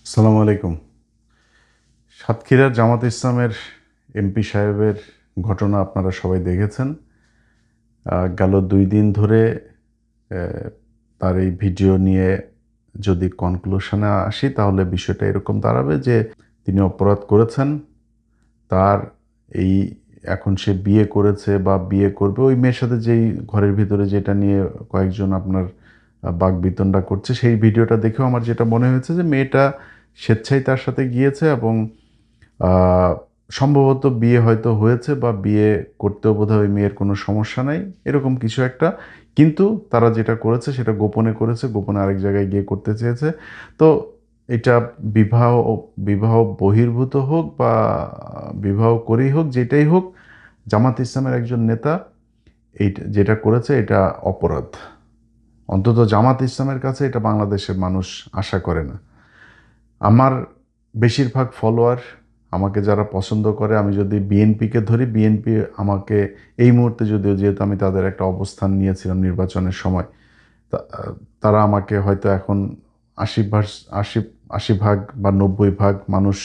আসসালামু আলাইকুম। সাতক্ষীরার জামাত ইসলামের এমপি সাহেবের ঘটনা আপনারা সবাই দেখেছেন। গেল ২ দিন ধরে তার এই ভিডিও নিয়ে যদি কনক্লুশনে আসি তাহলে বিষয়টা এরকম দাঁড়াবে যে তিনি অপরাধ করেছেন। তার এই এখন সে বিয়ে করেছে বা বিয়ে করবে ওই মেয়ের সাথে যেই ঘরের ভিতরে যেটা নিয়ে কয়েকজন আপনার বাকবিতণ্ডা করছে সেই ভিডিওটা দেখেও আমার যেটা মনে হয়েছে যে মেয়েটা স্বেচ্ছায় তার সাথে গিয়েছে এবং আহ, সম্ভবত বিয়ে হয়তো হয়েছে বা বিয়ে করতেও বোধহয় ওই মেয়ের কোনো সমস্যা নাই এরকম কিছু একটা। কিন্তু তারা যেটা করেছে সেটা গোপনে করেছে, গোপনে আরেক জায়গায় গিয়ে করতে চেয়েছে। তো এটা বিবাহ বিবাহ বহির্ভূত হোক বা বিবাহ করেই হোক, যেটাই হোক, জামাত ইসলামের একজন নেতা এই যেটা করেছে এটা অপরাধ। অন্তত জামাত ইসলামের কাছে এটা বাংলাদেশের মানুষ আশা করে না। আমার বেশিরভাগ ফলোয়ার, আমাকে যারা পছন্দ করে, আমি যদি বিএনপিকে ধরি, বিএনপি আমাকে এই মুহূর্তে, যদিও যেহেতু আমি তাদের একটা অবস্থান নিয়েছিলাম নির্বাচনের সময়, তারা আমাকে হয়তো এখন ৮০ ভাগ ৮০ ৮০ ভাগ বা ৯০ ভাগ মানুষ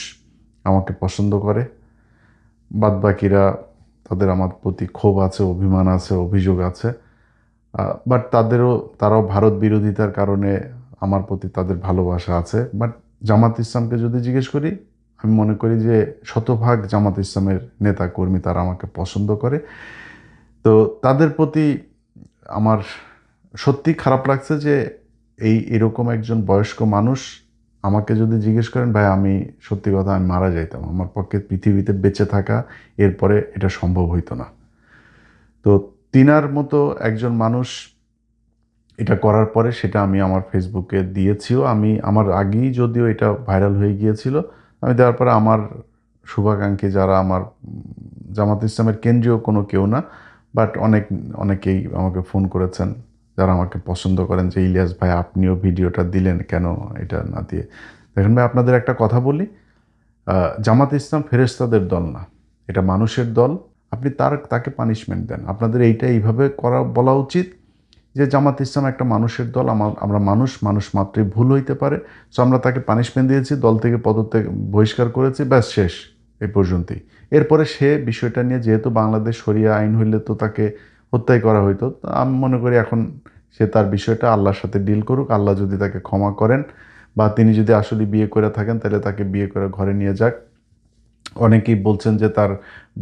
আমাকে পছন্দ করে। বাদবাকিরা তাদের আমার প্রতি ক্ষোভ আছে, অভিমান আছে, অভিযোগ আছে। বাট তারাও ভারত বিরোধিতার কারণে আমার প্রতি তাদের ভালোবাসা আছে। বাট জামাত ইসলামকে যদি জিজ্ঞেস করি, আমি মনে করি যে শতভাগ জামাত ইসলামের নেতা কর্মী তারা আমাকে পছন্দ করে। তো তাদের প্রতি আমার সত্যি খারাপ লাগছে যে এরকম একজন বয়স্ক মানুষ, আমাকে যদি জিজ্ঞেস করেন ভাই, আমি সত্যি কথা আমি মারা যাইতাম, আমার পক্ষে পৃথিবীতে বেঁচে থাকা এরপরে এটা সম্ভব হইতো না। তো তিনার মতো একজন মানুষ এটা করার পরে সেটা আমি আমার ফেসবুকে দিয়েছিও। আমি আমার আগেই যদিও এটা ভাইরাল হয়ে গিয়েছিল, আমি দেওয়ার পরে আমার শুভাকাঙ্ক্ষী যারা আমার জামাত ইসলামের কেন্দ্রীয় কোনো কেউ না, বাট অনেকেই আমাকে ফোন করেছেন যারা আমাকে পছন্দ করেন যে ইলিয়াস ভাই আপনিও ভিডিওটা দিলেন কেন এটা না দিয়ে। দেখেন ভাই, আপনাদের একটা কথা বলি, জামাত ইসলাম ফেরেশতাদের দল না, এটা মানুষের দল। আপনি তাকে পানিশমেন্ট দেন। আপনাদের এইভাবে বলা উচিত যে জামাত ইসলাম একটা মানুষের দল, আমরা মানুষ, মানুষ মাত্রই ভুল হইতে পারে। সো আমরা তাকে পানিশমেন্ট দিয়েছি, দল থেকে পদত্যাগ বহিষ্কার করেছি, ব্যাস শেষ, এই পর্যন্তই। এরপরে সে বিষয়টা নিয়ে, যেহেতু বাংলাদেশ শরিয়া আইন হইলে তো তাকে হত্যাই করা হইতো, তো আমি মনে করি এখন সে তার বিষয়টা আল্লাহর সাথে ডিল করুক। আল্লাহ যদি তাকে ক্ষমা করেন বা তিনি যদি আসলে বিয়ে করে থাকেন তাহলে তাকে বিয়ে করে ঘরে নিয়ে যাক। অনেকেই বলছেন যে তার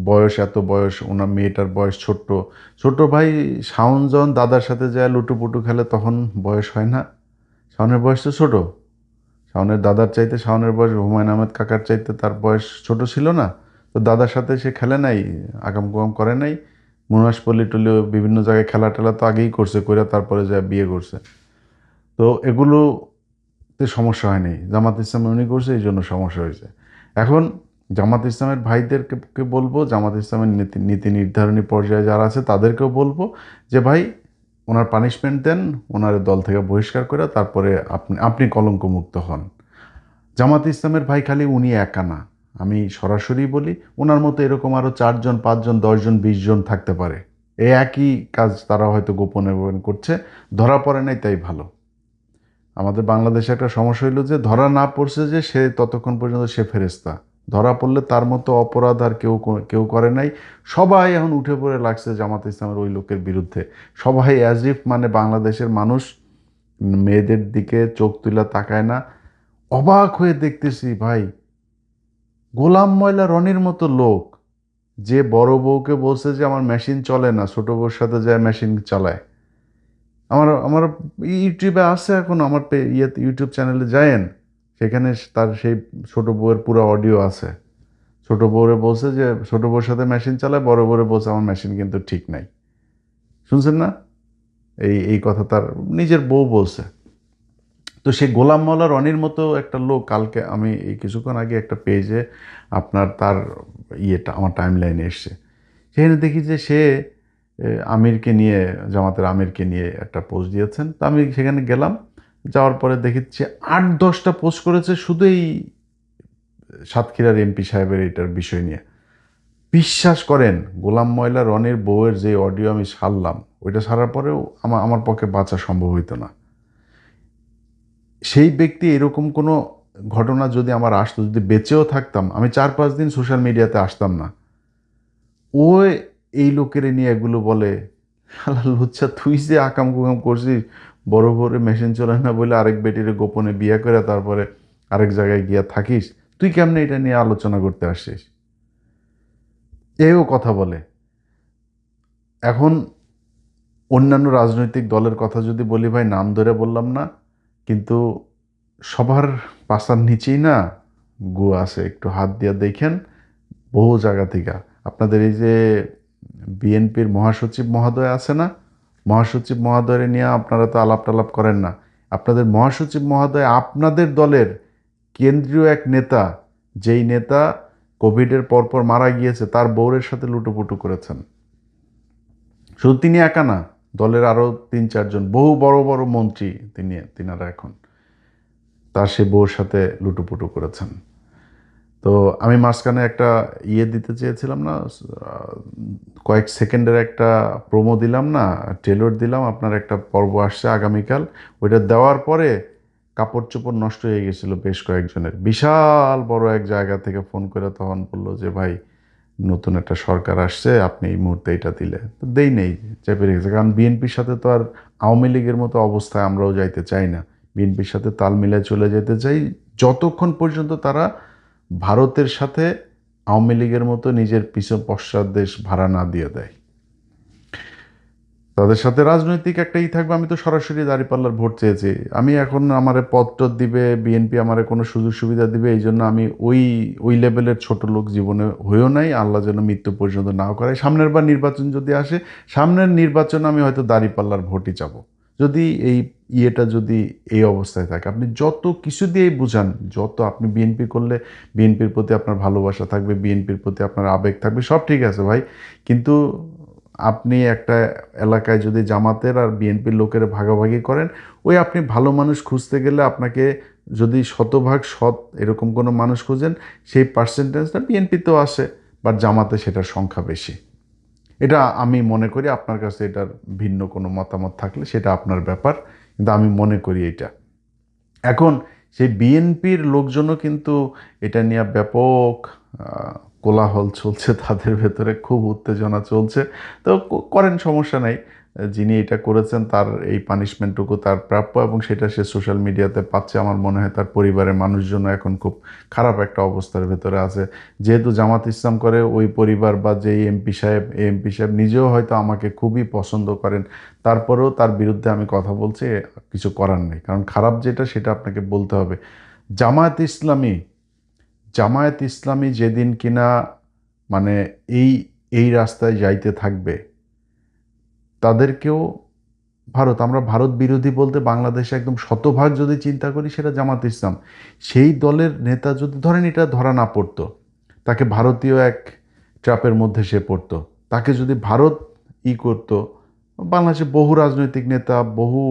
বয়স, এত বয়স, ওনার মেয়েটার বয়স ছোট্ট। ছোট ভাই শাওন যখন দাদার সাথে যায় লুটুপুটু খেলে তখন বয়স হয় না? শাওনের বয়স তো ছোট। শাওনের দাদার চাইতে শাওনের বয়স হুমায়ুন আহমেদ কাকার চাইতে তার বয়স ছোট ছিল না? তো দাদার সাথে সে খেলে নাই, আগাম কুগাম করে নাই, মুনাসপল্লি টুলি বিভিন্ন জায়গায় খেলা টেলা তো আগেই করছে, কইরা তারপরে যা বিয়ে করছে। তো এগুলোতে সমস্যা হয়নি, জামাত ইসলাম উনি করছে এই জন্য সমস্যা হয়েছে। এখন জামাত ইসলামের ভাইদেরকে বলবো, জামাত ইসলামের নীতি নীতি নির্ধারণী পর্যায়ে যারা আছে তাদেরকেও বলবো যে ভাই, ওনার পানিশমেন্ট দেন, ওনার দল থেকে বহিষ্কার করে তারপরে আপনি আপনি কলঙ্কমুক্ত হন। জামাত ইসলামের ভাই খালি উনি একা না, আমি সরাসরি বলি, ওনার মতো এরকম আরও 4 জন 5 জন 10 জন 20 জন থাকতে পারে। এই একই কাজ তারা হয়তো গোপনে গোপনে করছে, ধরা পড়ে নাই তাই ভালো। আমাদের বাংলাদেশে একটা সমস্যা হইলো যে ধরা না পড়ছে যে সে ততক্ষণ পর্যন্ত সে ফেরেশতা, ধরা পড়লে তার মতো অপরাধ আর কেউ করে নাই। সবাই এখন উঠে পড়ে লাগছে জামাত ইসলামের ওই লোকের বিরুদ্ধে। সবাই অ্যাজ ইফ মানে বাংলাদেশের মানুষ মেয়েদের দিকে চোখ তুলে তাকায় না। অবাক হয়ে দেখতেছি ভাই, গোলাম ময়লা রনির মতো লোক, যে বড় বউকে বলছে যে আমার মেশিন চলে না, ছোট বউর সাথে যায় মেশিন চালায়। আমার আমার ইউটিউবে আছে, এখন আমার ইউটিউব চ্যানেলে যায়েন, সেখানে তার সেই ছোট বউয়ের পুরো অডিও আছে। ছোট বউরে বলছে যে ছোট বউর সাথে মেশিন চালায়, বড় বউরে বলছে আমার মেশিন কিন্তু ঠিক নাই। শুনছেন না? এই কথা তার নিজের বউ বলছে। তো সে গোলাম মাওলা রনির মতো একটা লোক, কালকে আমি এই কিছুক্ষণ আগে একটা পেজে আপনার তার ইয়েটা আমার টাইম লাইনে এসছে, সেখানে দেখি যে সে আমিরকে নিয়ে, জামাতের আমিরকে নিয়ে একটা পোস্ট দিয়েছেন। তো আমি সেখানে গেলাম, যাওয়ার পরে দেখেছি 8-10টা পোস্ট করেছে শুধু এই সাতক্ষীরার এমপি সাহেবের এটার বিষয় নিয়ে। বিশ্বাস করেন, গোলাম ময়লা রনির বউয়ের যে অডিও আমি ছাড়লাম, ওইটা ছাড়ার পরেও আমার পক্ষে বাঁচা সম্ভব হইতো না। সেই ব্যক্তি এরকম কোনো ঘটনা যদি আমার আসতো, যদি বেঁচেও থাকতাম, আমি 4-5 দিন সোশ্যাল মিডিয়াতে আসতাম না। ওই এই লোকেরে নিয়ে এগুলো বলে, শালা লুচ্চা তুই যে আকাম কুকাম করছিস, বড় বড় মেশিন চলে না বলে আরেক বেটিরে গোপনে বিয়ে করে তারপরে আরেক জায়গায় গিয়া থাকিস, তুই কেমনে এটা নিয়ে আলোচনা করতে আসছিস, এও কথা বলে। এখন অন্যান্য রাজনৈতিক দলের কথা যদি বলি ভাই, নাম ধরে বললাম না, কিন্তু সবার পাশার নিচেই না গু আছে, একটু হাত দিয়ে দেখেন। বহু জায়গা থেকে আপনাদের এই যে বিএনপির মহাসচিব মহোদয় আছে না, মহাসচিব মহোদয় নিয়ে আপনারা তো আলাপ টালাপ করেন না। আপনাদের মহাসচিব মহোদয় আপনাদের দলের কেন্দ্রীয় এক নেতা, যেই নেতা কোভিডের পরপর মারা গিয়েছে, তার বউরের সাথে লুটোপুটু করেছেন। শুধু তিনি একা না, দলের আরও 3-4 জন বহু বড় বড় মন্ত্রী তিনারা এখন তার সে বউর সাথে লুটোপুটু করেছেন। তো আমি মাঝখানে একটা দিতে চেয়েছিলাম না, কয়েক সেকেন্ডের একটা প্রোমো দিলাম না, ট্রেলর দিলাম, আপনার একটা পর্ব আসছে আগামীকাল। ওইটা দেওয়ার পরে কাপড় চোপড় নষ্ট হয়ে গেছিলো বেশ কয়েকজনের। বিশাল বড় এক জায়গা থেকে ফোন করে তখন বললো যে ভাই, নতুন একটা সরকার আসছে, আপনি এই মুহূর্তে এটা দিলে। তো দেই নেই, চেপে রেখেছে। কারণ বিএনপির সাথে তো আর আওয়ামী লীগের মতো অবস্থায় আমরাও যাইতে চাই না। বিএনপির সাথে তাল মিলায় চলে যেতে চাই, যতক্ষণ পর্যন্ত তারা ভারতের সাথে আওয়ামী লীগের মতো নিজের পিছন পশ্চাৎ দেশ ভাড়া না দিয়ে দেয়। তাদের সাথে রাজনৈতিক একটা থাকবে। আমি তো সরাসরি দাঁড়িপাল্লার ভোট চেয়েছি। আমি এখন আমারে পদটদ দিবে বিএনপি, আমারে কোনো সুযোগ সুবিধা দিবে, এই জন্য আমি ওই লেভেলের ছোট লোক জীবনে হয়েও নাই। আল্লাহ যেন মৃত্যু পর্যন্ত নাও করায়। সামনের বার নির্বাচন যদি আসে, সামনের নির্বাচনে আমি হয়তো দাঁড়িপাল্লার ভোটই চাবো, যদি এই যদি এই অবস্থায় থাকে। আপনি যত কিছু দিয়েই বুঝান, যত আপনি বিএনপি করলে বিএনপির প্রতি আপনার ভালোবাসা থাকবে, বিএনপির প্রতি আপনার আবেগ থাকবে, সব ঠিক আছে ভাই, কিন্তু আপনি একটা এলাকায় যদি জামাতের আর বিএনপির লোকের ভাগাভাগি করেন, ওই আপনি ভালো মানুষ খুঁজতে গেলে আপনাকে যদি শতভাগ সৎ এরকম কোনো মানুষ খুঁজেন, সেই পার্সেন্টেজটা বিএনপিতেও আসে, বাট জামাতে সেটার সংখ্যা বেশি। এটা আমি মনে করি। আপনার কাছে এটার ভিন্ন কোনো মতামত থাকলে সেটা আপনার ব্যাপার, কিন্তু আমি মনে করি এটা। এখন সেই বিএনপির লোকজনও কিন্তু এটা নিয়ে ব্যাপক কোলাহল চলছে, তাদের ভেতরে খুব উত্তেজনা চলছে। তো করেন, সমস্যা নাই। যিনি এটা করেছেন তার এই পানিশমেন্টটুকু তার প্রাপ্য, এবং সেটা সে সোশ্যাল মিডিয়াতে পাচ্ছে। আমার মনে হয় তার পরিবারের মানুষজন এখন খুব খারাপ একটা অবস্থার ভেতরে আছে। যেহেতু জামাত ইসলাম করে ওই পরিবার, বা যে এমপি সাহেব নিজেও হয়তো আমাকে খুবই পছন্দ করেন, তারপরেও তার বিরুদ্ধে আমি কথা বলছি, কিছু করার নেই। কারণ খারাপ যেটা সেটা আপনাকে বলতে হবে। জামায়াত ইসলামী জামায়াত ইসলামী যেদিন কিনা মানে এই এই রাস্তায় যাইতে থাকবে, তাদেরকেও আমরা ভারত বিরোধী বলতে বাংলাদেশে একদম শতভাগ যদি চিন্তা করি, সেটা জামাত ইসলাম। সেই দলের নেতা যদি ধরেন এটা ধরা না পড়তো, তাকে ভারতীয় এক ট্র্যাপের মধ্যে সে পড়তো, তাকে যদি ভারত করতো, বাংলাদেশে বহু রাজনৈতিক নেতা, বহু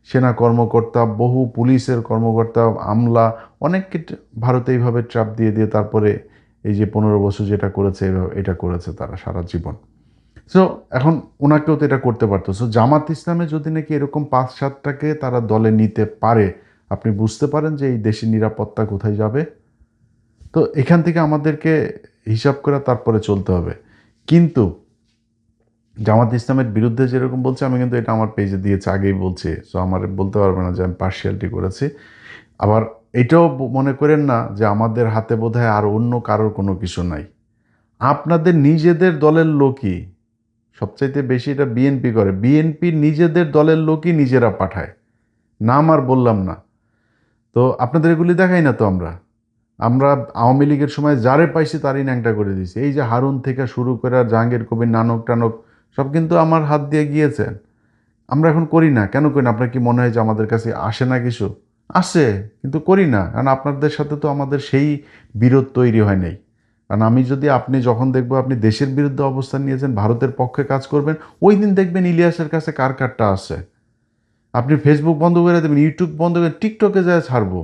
সেনা কর্মকর্তা, বহু পুলিশের কর্মকর্তা, আমলা, অনেককে ভারতে এইভাবে ট্র্যাপ দিয়ে দিয়ে তারপরে এই যে 15 বছর যেটা করেছে, এটা করেছে তারা সারা জীবন। সো এখন ওনাকেও তো এটা করতে পারতো। সো জামাত ইসলামে যদি নাকি এরকম 5-7টাকে তারা দলে নিতে পারে, আপনি বুঝতে পারেন যে এই দেশের নিরাপত্তা কোথায় যাবে। তো এখান থেকে আমাদেরকে হিসাব করে তারপরে চলতে হবে। কিন্তু জামাত ইসলামের বিরুদ্ধে যেরকম বলছে, আমি কিন্তু এটা আমার পেজে দিয়েছি, আগেই বলছি। সো আমার বলতে পারবে না যে আমি পার্শিয়ালিটি করেছি। আবার এটাও মনে করেন না যে আমাদের হাতে বোধহয় আর অন্য কারোর কোনো কিছু নাই। আপনাদের নিজেদের দলের লোকই সবচাইতে বেশি এটা বিএনপি করে। বিএনপি নিজেদের দলের লোকই নিজেরা পাঠায়, নাম আর বললাম না। তো আপনাদের এগুলি দেখাই না তো আমরা। আমরা আওয়ামী লীগের সময় যারে পাইছি তারই ন্যাংটা করে দিয়েছি। এই যে হারুন থেকে শুরু করে জাহাঙ্গীর কবির, নানক টানক সব কিন্তু আমার হাত দিয়ে গিয়েছেন। আমরা এখন করি না। কেন করি না? আপনার কি মনে হয় যে আমাদের কাছে আসে না কিছু? আসে, কিন্তু করি না। কারণ আপনাদের সাথে তো আমাদের সেই বিরোধ তৈরি হয় নাই। কারণ আপনি যখন দেখবো আপনি দেশের বিরুদ্ধে অবস্থান নিয়েছেন, ভারতের পক্ষে কাজ করবেন, ওই দিন দেখবেন ইলিয়াসের কাছে কার কারটা আছে। আপনি ফেসবুক বন্ধ করে দেবেন, ইউটিউব বন্ধ করে, টিকটকে যায় ছাড়বো,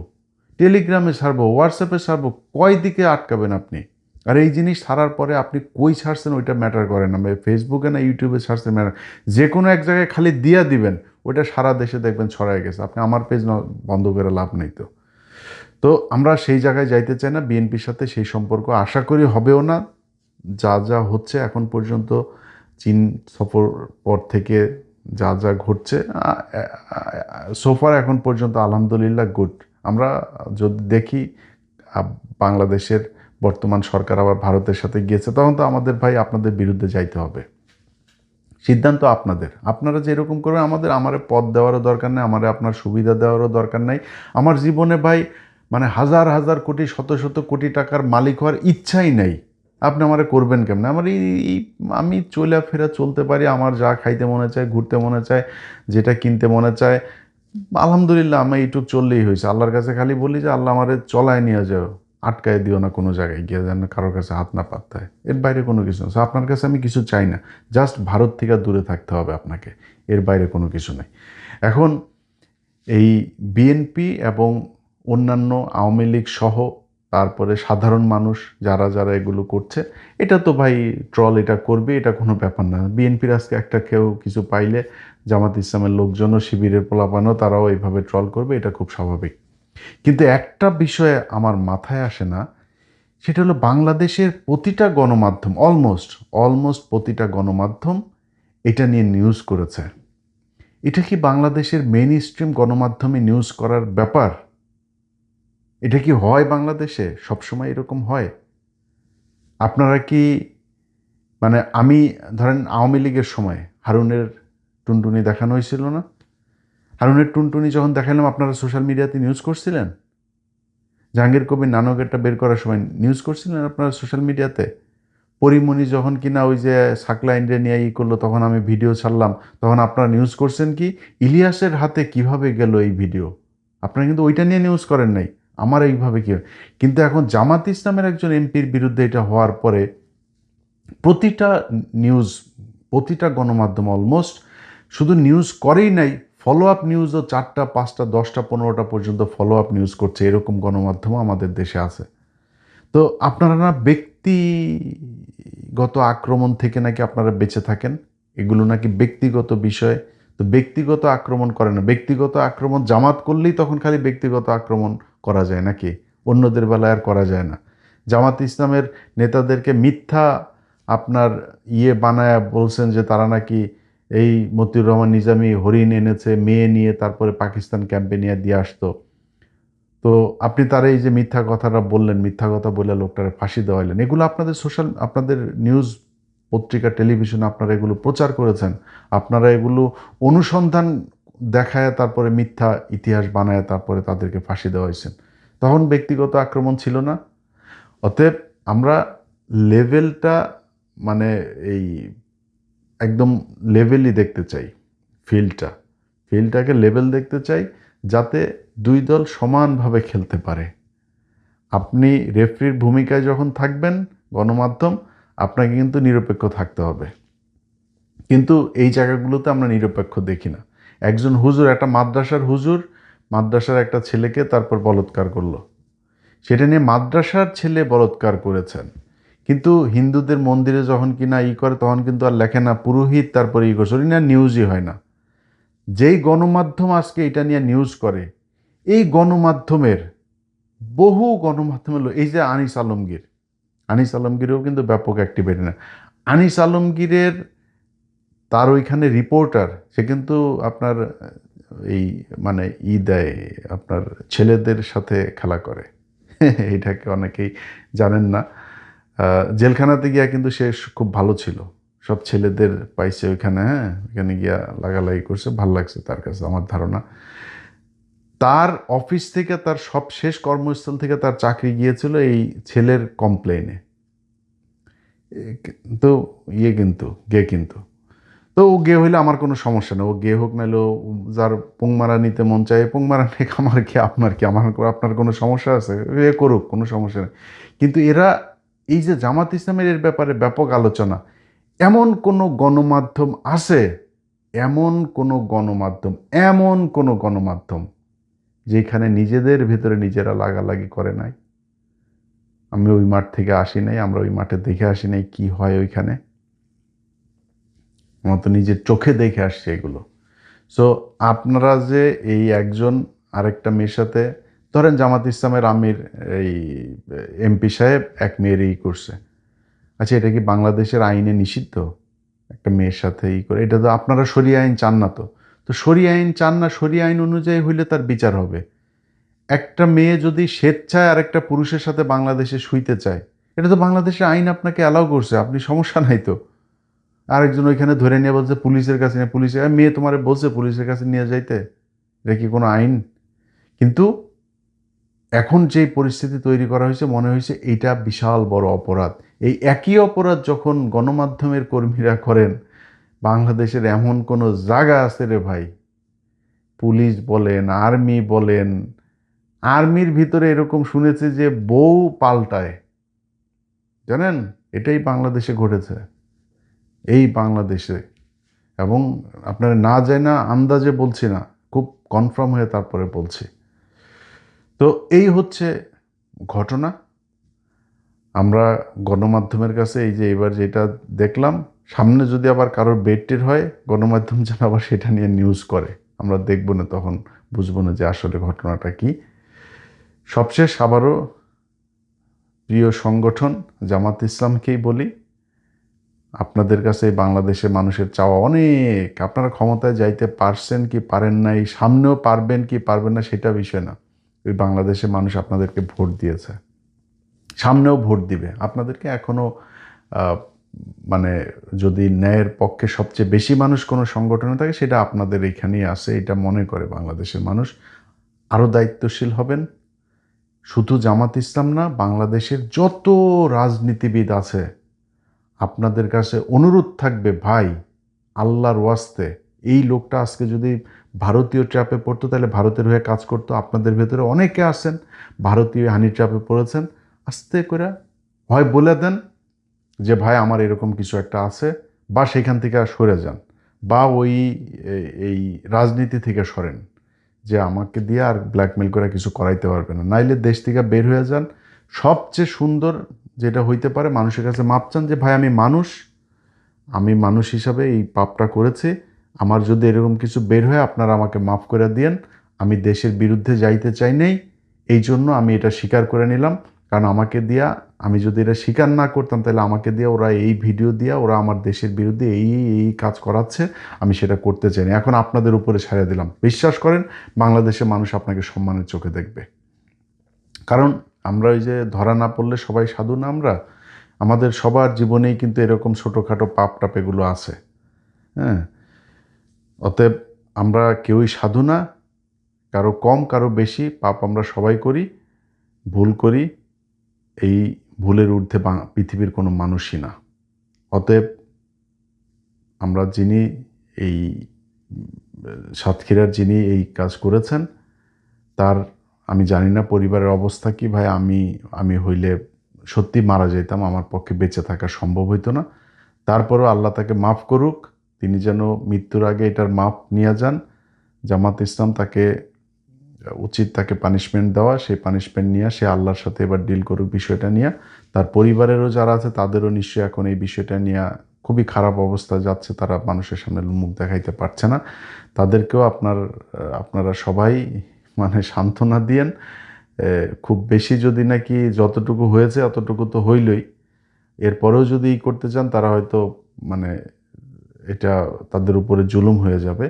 টেলিগ্রামে ছাড়বো, হোয়াটসঅ্যাপে ছাড়বো, কয় দিকে আটকাবেন আপনি? আর এই জিনিস ছাড়ার পরে আপনি কই ছাড়ছেন ওইটা ম্যাটার করে না, ফেসবুকে না ইউটিউবে ছাড়ছেন ম্যাটার। যে কোনো এক জায়গায় খালি দিয়া দিবেন, ওইটা সারা দেশে দেখবেন ছড়ায় গেছে। আপনি আমার পেজ বন্ধ করে লাভ নেই তো। তো আমরা সেই জায়গায় যাইতে চাই না, বিএনপির সাথে সেই সম্পর্ক আশা করি হবেও না। যা যা হচ্ছে এখন পর্যন্ত, চীন সফর পর থেকে যা যা ঘটছে, সোফার এখন পর্যন্ত আলহামদুলিল্লাহ গুড। আমরা যদি দেখি বাংলাদেশের বর্তমান সরকার আবার ভারতের সাথে গিয়েছে, তখন তো আমাদের ভাই আপনাদের বিরুদ্ধে যাইতে হবে। সিদ্ধান্ত আপনাদের, আপনারা যেরকম করবেন। আমার পদ দেওয়ারও দরকার নেই, আমার আপনার সুবিধা দেওয়ারও দরকার নাই। আমার জীবনে ভাই মানে হাজার হাজার কোটি শত শত কোটি টাকার মালিক হওয়ার ইচ্ছাই নাই। আপনি আমারে করবেন কেমন? আমার আমি ফেরা চলতে পারি, আমার যা খাইতে মনে চায়, ঘুরতে মনে চায়, যেটা কিনতে মনে চায়, আলহামদুলিল্লাহ আমার এইটুক চললেই হয়েছে। আল্লাহর কাছে খালি বলি যে আল্লাহ আমারে চলায় নিয়ে যাও, আটকায় দিও না কোনো জায়গায় গিয়ে, যেন কারোর কাছে হাত না পাততে হয়। এর বাইরে কোনো কিছু না। আপনার কাছে আমি কিছু চাই না, জাস্ট ভারত থেকে দূরে থাকতে হবে আপনাকে, এর বাইরে কোনো কিছু নেই। এখন এই বিএনপি এবং অন্যান্য আওয়ামী লীগ সহ তারপরে সাধারণ মানুষ যারা যারা এগুলো করছে, এটা তো ভাই ট্রল এটা করবে, এটা কোনো ব্যাপার না। বিএনপির আজকে একটা কেউ কিছু পাইলে জামাত ইসলামের লোকজনও, শিবিরের পোলাপানও তারাও এইভাবে ট্রল করবে, এটা খুব স্বাভাবিক। কিন্তু একটা বিষয়ে আমার মাথায় আসে না, সেটা হলো বাংলাদেশের প্রতিটা গণমাধ্যম, অলমোস্ট প্রতিটা গণমাধ্যম এটা নিয়ে নিউজ করেছে। এটা কি বাংলাদেশের মেইন স্ট্রিম গণমাধ্যমে নিউজ করার ব্যাপার? এটা কি হয় বাংলাদেশে? সবসময় এরকম হয়? আপনারা কি মানে আমি ধরেন আওয়ামী লীগের সময় হারুনের টুনটুনি দেখানো হয়েছিল না? হারুনের টুনটুনি যখন দেখালাম, আপনারা সোশ্যাল মিডিয়াতে নিউজ করছিলেন? জাহাঙ্গীর কবির নানকেরটা বের করার সময় নিউজ করছিলেন আপনারা সোশ্যাল মিডিয়াতে? পরিমণি যখন কিনা ওই যে সাকলাইনরে নিয়ে করলো, তখন আমি ভিডিও ছাড়লাম, তখন আপনারা নিউজ করছেন কি ইলিয়াসের হাতে কিভাবে গেল এই ভিডিও? আপনারা কিন্তু ওইটা নিয়ে নিউজ করেন নাই, আমার এইভাবে কি। কিন্তু এখন জামাত ইসলামের একজন এমপির বিরুদ্ধে এটা হওয়ার পরে প্রতিটা নিউজ, প্রতিটা গণমাধ্যম অলমোস্ট শুধু নিউজ করেই নাই, ফলো আপ নিউজও 4টা 5টা 10টা 15টা পর্যন্ত ফলো আপ নিউজ করছে, এরকম গণমাধ্যমও আমাদের দেশে আছে। তো আপনারা না ব্যক্তিগত আক্রমণ থেকে নাকি আপনারা বেঁচে থাকেন, এগুলো নাকি ব্যক্তিগত বিষয়। তো ব্যক্তিগত আক্রমণ করে না, ব্যক্তিগত আক্রমণ জামাত করলেই তখন খালি ব্যক্তিগত আক্রমণ করা যায় নাকি? অন্যদের বেলায় আর করা যায় না? জামাত ইসলামের নেতাদেরকে মিথ্যা আপনার বানায়া বলছেন যে তারা নাকি এই মতিউর রহমান নিজামী হরিণ এনেছে, মেয়ে নিয়ে তারপরে পাকিস্তান ক্যাম্পে নিয়ে দিয়ে আসতো। তো আপনি তার এই যে মিথ্যা কথাটা বললেন, মিথ্যা কথা বলে লোকটারে ফাঁসি দেওয়াইলেন, এগুলো আপনাদের আপনাদের নিউজ পত্রিকা টেলিভিশনে আপনারা এগুলো প্রচার করেছেন। আপনারা এগুলো অনুসন্ধান দেখায় তারপরে মিথ্যা ইতিহাস বানায় তারপরে তাদেরকে ফাঁসি দেওয়াইছেন। তখন ব্যক্তিগত আক্রমণ ছিল না। অতএব আমরা লেভেলটা মানে এই একদম লেভেলই দেখতে চাই। ফিল্ডটাকে লেভেল দেখতে চাই, যাতে দুই দল সমানভাবে খেলতে পারে। আপনি রেফরির ভূমিকায় যখন থাকবেন, গণমাধ্যম আপনাকে কিন্তু নিরপেক্ষ থাকতে হবে। কিন্তু এই জায়গাগুলোতে আমরা নিরপেক্ষ দেখি না। একজন হুজুর, একটা মাদ্রাসার একটা ছেলেকে তারপর বলাৎকার করলো, সেটা নিয়ে মাদ্রাসার ছেলে বলাৎকার করেছেন, কিন্তু হিন্দুদের মন্দিরে যখন কিনা করে, তখন কিন্তু আর লেখে না পুরোহিত তারপরে করছে, ওই না নিউজই হয় না। যেই গণমাধ্যম আজকে এটা নিয়ে নিউজ করে, এই গণমাধ্যমের বহু গণমাধ্যম হলো এই যে আনিস আলমগীরও কিন্তু ব্যাপক অ্যাক্টিভিটি না। আনিস আলমগীরের তার ওইখানে রিপোর্টার, সে কিন্তু আপনার এই মানে দেয়, আপনার ছেলেদের সাথে খেলা করে। এটাকে অনেকেই জানেন না। জেলখানাতে গিয়া কিন্তু সে খুব ভালো ছিল, সব ছেলেদের পাইছে ওইখানে, হ্যাঁ, ওইখানে গিয়া লাগালাগি করছে, ভাল লাগছে তার কাছে আমার ধারণা। তার অফিস থেকে, তার সব শেষ কর্মস্থল থেকে তার চাকরি গিয়েছিল এই ছেলের কমপ্লেনে। তো কিন্তু কিন্তু তো ও গে হইলে আমার কোনো সমস্যা নেই, ও গে হোক, নাহলে যার পোংমারা নিতে মন চায় পোংমারা নিয়ে, আমার কি আপনার কি, আপনার কোনো সমস্যা আছে? এ করুক, কোনো সমস্যা নেই। কিন্তু এরা এই যে জামাত ইসলামের এর ব্যাপারে ব্যাপক আলোচনা, এমন কোনো গণমাধ্যম আছে, এমন কোনো গণমাধ্যম এমন কোনো গণমাধ্যম যেখানে নিজেদের ভেতরে নিজেরা লাগালাগি করে নাই? আমি ওই মাঠ থেকে আসি নাই, আমরা ওই মাঠে দেখে আসি নাই কি হয় ওইখানে। আমার তো নিজের চোখে দেখে আসছে এগুলো। সো আপনারা যে এই একজন আরেকটা মেয়ের সাথে ধরেন জামাত ইসলামের আমির এই এমপি সাহেব এক মেয়ের করছে, আচ্ছা এটা কি বাংলাদেশের আইনে নিষিদ্ধ একটা মেয়ের সাথে করে? এটা তো আপনারা শরিয়া আইন চান না, তো তো শরিয়া আইন চান না, শরিয়া আইন অনুযায়ী হইলে তার বিচার হবে। একটা মেয়ে যদি স্বেচ্ছায় আরেকটা পুরুষের সাথে বাংলাদেশে শুইতে চায়, এটা তো বাংলাদেশের আইন আপনাকে অ্যালাউ করছে, আপনি সমস্যা নাই তো। আরেকজন ওইখানে ধরে নিয়ে বলছে পুলিশের কাছে নিয়ে, পুলিশের মেয়ে তোমার বলছে পুলিশের কাছে নিয়ে যাইতে, এটা কি কোনো আইন? কিন্তু এখন যেই পরিস্থিতি তৈরি করা হয়েছে, মনে হয়েছে এইটা বিশাল বড় অপরাধ। এই একই অপরাধ যখন গণমাধ্যমের কর্মীরা করেন, বাংলাদেশের এমন কোনো জায়গা আছে রে ভাই, পুলিশ বলেন, আর্মি বলেন, আর্মির ভিতরে এরকম শুনেছি যে বউ পাল্টায়, জানেন? এটাই বাংলাদেশে ঘটেছে, এই বাংলাদেশে। এবং আপনারা না যায় না, আন্দাজে বলছি না, খুব কনফার্ম হয়ে তারপরে বলছি। তো এই হচ্ছে ঘটনা। আমরা গণমাধ্যমের কাছে এই যে এবার যেটা দেখলাম, সামনে যদি আবার কারোর বেডটের হয়, গণমাধ্যম যেন আবার সেটা নিয়ে নিউজ করে, আমরা দেখব না, তখন বুঝবো না যে আসলে ঘটনাটা কি। সবশেষ আবারও প্রিয় সংগঠন জামাত ইসলামকেই বলি, আপনাদের কাছে বাংলাদেশে মানুষের চাওয়া অনেক। আপনারা ক্ষমতায় যাইতে পারছেন কি পারেন নাই, সামনেও পারবেন কি পারবেন না সেটা বিষয় না। ওই বাংলাদেশে মানুষ আপনাদেরকে ভোট দিয়েছে, সামনেও ভোট দিবে আপনাদেরকে। এখনও মানে যদি ন্যায়ের পক্ষে সবচেয়ে বেশি মানুষ কোনো সংগঠনে থাকে, সেটা আপনাদের এখানেই আছে, এটা মনে করে বাংলাদেশের মানুষ। আরও দায়িত্বশীল হবেন। শুধু জামাত ইসলাম না, বাংলাদেশের যত রাজনীতিবিদ আছে, আপনাদের কাছে অনুরোধ থাকবে, ভাই আল্লাহর ওয়াস্তে এই লোকটা আজকে যদি ভারতীয় ট্র্যাপে পড়তো, তাহলে ভারতের হয়ে কাজ করতো। আপনাদের ভেতরে অনেকে আছেন ভারতীয় হানি ট্র্যাপে পড়েছেন, আস্তে করে হয় বলে দেন যে ভাই আমার এরকম কিছু একটা আছে, বা সেখান থেকে সরে যান, বা ওই এই রাজনীতি থেকে সরেন, যে আমাকে দিয়ে আর ব্ল্যাকমেল করে কিছু করাইতে পারবে না, নাইলে দেশ থেকে বের হয়ে যান। সবচেয়ে সুন্দর যেটা হইতে পারে, মানুষের কাছে মাপ চান যে ভাই আমি মানুষ হিসাবে এই পাপটা করেছি, আমার যদি এরকম কিছু বের হয় আপনারা আমাকে মাফ করে দিয়েন, আমি দেশের বিরুদ্ধে যাইতে চাই নাই, এই জন্য আমি এটা স্বীকার করে নিলাম। কারণ আমাকে দিয়া, আমি যদি এটা স্বীকার না করতাম, তাহলে আমাকে দিয়ে ওরা এই ভিডিও দিয়া ওরা আমার দেশের বিরুদ্ধে এই কাজ করাচ্ছে, আমি সেটা করতে চাই না। এখন আপনাদের উপরে ছাড়িয়ে দিলাম, বিশ্বাস করেন বাংলাদেশের মানুষ আপনাকে সম্মানের চোখে দেখবে। কারণ আমরা ওই যে ধরা না পড়লে সবাই সাধু না, আমাদের সবার জীবনেই কিন্তু এরকম ছোটোখাটো পাপ টাপ এগুলো আছে। হ্যাঁ, অতএব আমরা কেউই সাধু না, কারো কম কারো বেশি, পাপ আমরা সবাই করি, ভুল করি। এই ভুলের ঊর্ধ্বে পৃথিবীর কোনো মানুষই না। অতএব আমরা যিনি এই সাতক্ষীরার যিনি এই কাজ করেছেন, তার আমি জানি না পরিবারের অবস্থা কি ভাই, আমি হইলে সত্যি মারা যেতাম, আমার পক্ষে বেঁচে থাকা সম্ভব হইতো না। তারপরও আল্লাহ তাকে মাফ করুক, তিনি যেন মৃত্যুর আগে এটার মাপ নিয়ে যান। জামাত ইসলাম তাকে উচিত তাকে পানিশমেন্ট দেওয়া, সেই পানিশমেন্ট নিয়ে সে আল্লাহর সাথে এবার ডিল করুক বিষয়টা নিয়ে। তার পরিবারেরও যারা আছে তাদেরও নিশ্চয়ই এখন এই বিষয়টা নিয়ে খুবই খারাপ অবস্থা যাচ্ছে, তারা মানুষের সামনে মুখ দেখাইতে পারছে না। তাদেরকেও আপনারা সবাই মানে সান্ত্বনা দিয়েন। খুব বেশি যদি নাকি যতটুকু হয়েছে অতটুকু তো হইলই, এরপরেও যদি করতে চান তারা হয়তো মানে এটা তাদের উপরে জুলুম হয়ে যাবে।